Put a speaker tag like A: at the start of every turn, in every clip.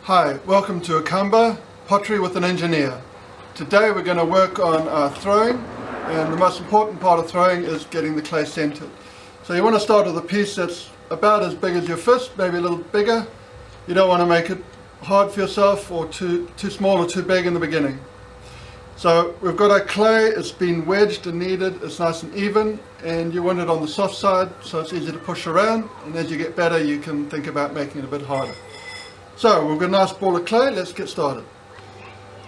A: Hi, welcome to Akamba, Pottery with an Engineer. Today we're going to work on throwing, and the most important part of throwing is getting the clay centered. So you want to start with a piece that's about as big as your fist, maybe a little bigger. You don't want to make it hard for yourself or too small or too big in the beginning. So we've got our clay, it's been wedged and kneaded, it's nice and even, and you want it on the soft side so it's easy to push around, and as you get better you can think about making it a bit harder. So we've got a nice ball of clay, let's get started.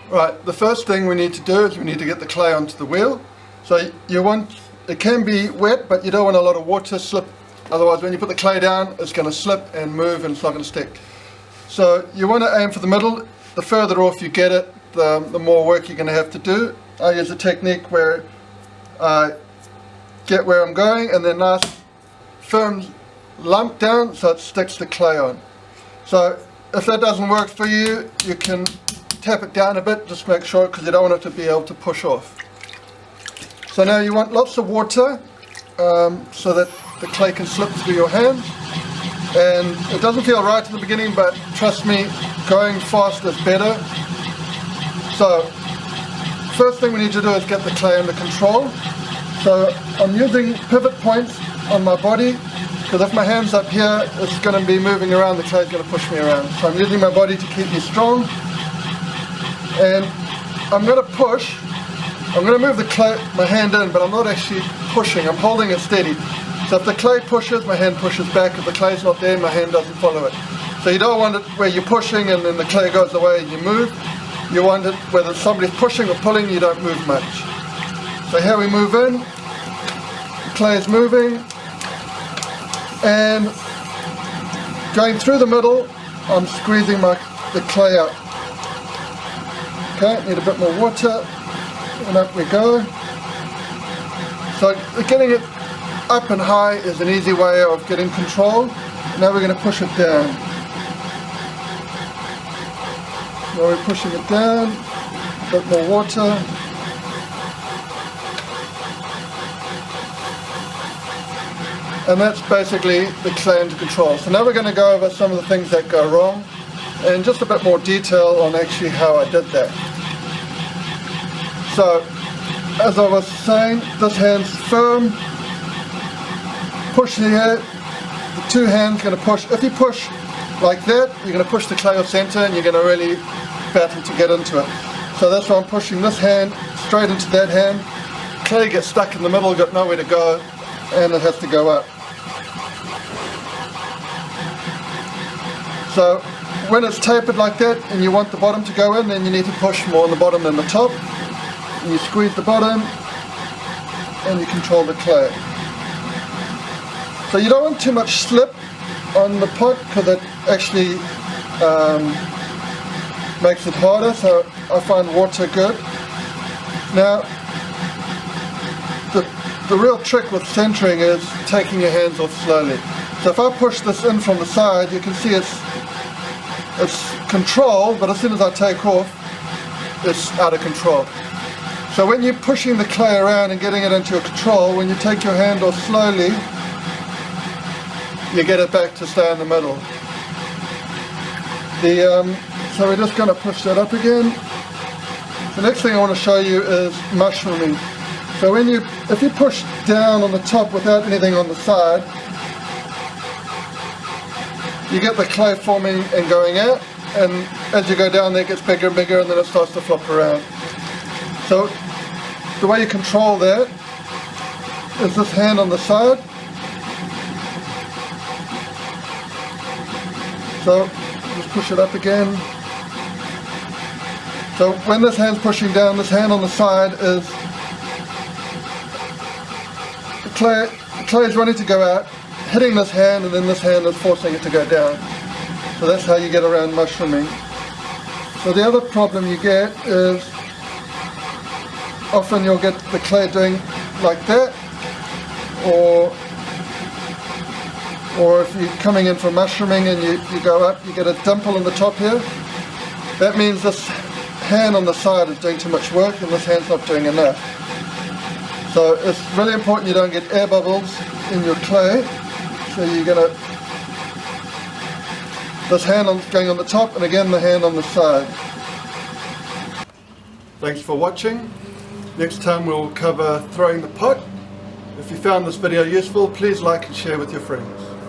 A: Right, the first thing we need to do is we need to get the clay onto the wheel. So it can be wet, but you don't want a lot of water slip, otherwise when you put the clay down it's going to slip and move and it's not going to stick. So you want to aim for the middle. The further off you get it, the more work you're going to have to do. I use a technique where I get where I'm going and then nice firm lump down so it sticks the clay on. So if that doesn't work for you, you can tap it down a bit, just make sure, because you don't want it to be able to push off. So now you want lots of water so that the clay can slip through your hands. And it doesn't feel right in the beginning, but trust me, going fast is better. So first thing we need to do is get the clay under control. So I'm using pivot points on my body, because if my hand's up here, it's going to be moving around, the clay's going to push me around. So I'm using my body to keep me strong. And I'm going to push. I'm going to move the clay, my hand in, but I'm not actually pushing, I'm holding it steady. So if the clay pushes, my hand pushes back. If the clay's not there, my hand doesn't follow it. So you don't want it where you're pushing and then the clay goes away and you move. You want it whether somebody's pushing or pulling, you don't move much. So here we move in, the clay is moving, and going through the middle, I'm squeezing the clay out. Okay, need a bit more water, and up we go. So getting it up and high is an easy way of getting control. Now we're going to push it down. Now we're pushing it down, a bit more water. And that's basically the clay under control. So now we're going to go over some of the things that go wrong and just a bit more detail on actually how I did that. So, as I was saying, this hand's firm. Push here, the two hands going to push. If you push like that, you're going to push the clay off center and you're going to really battle to get into it. So that's why I'm pushing this hand straight into that hand. Clay gets stuck in the middle, got nowhere to go, and it has to go up. So when it's tapered like that and you want the bottom to go in, then you need to push more on the bottom than the top. And you squeeze the bottom and you control the clay. So you don't want too much slip on the pot because it actually makes it harder, so I find water good. Now the real trick with centering is taking your hands off slowly. So if I push this in from the side, you can see it's controlled, but as soon as I take off, it's out of control. So when you're pushing the clay around and getting it into your control, when you take your hand off slowly, you get it back to stay in the middle. So we're just going to push that up again. The next thing I want to show you is mushrooming. So if you push down on the top without anything on the side, you get the clay forming and going out, and as you go down there it gets bigger and bigger and then it starts to flop around. So the way you control that is this hand on the side. So just push it up again. So when this hand's pushing down, this hand on the side is the clay is wanting to go out, hitting this hand, and then this hand is forcing it to go down. So that's how you get around mushrooming. So the other problem you get is often you'll get the clay doing like that, or if you're coming in for mushrooming and you go up, you get a dimple in the top here. That means this hand on the side is doing too much work and this hand's not doing enough. So it's really important you don't get air bubbles in your clay. So you're going to This hand going on the top, and again the hand on the side. Thanks for watching. Next time we'll cover throwing the pot. If you found this video useful, please like and share with your friends.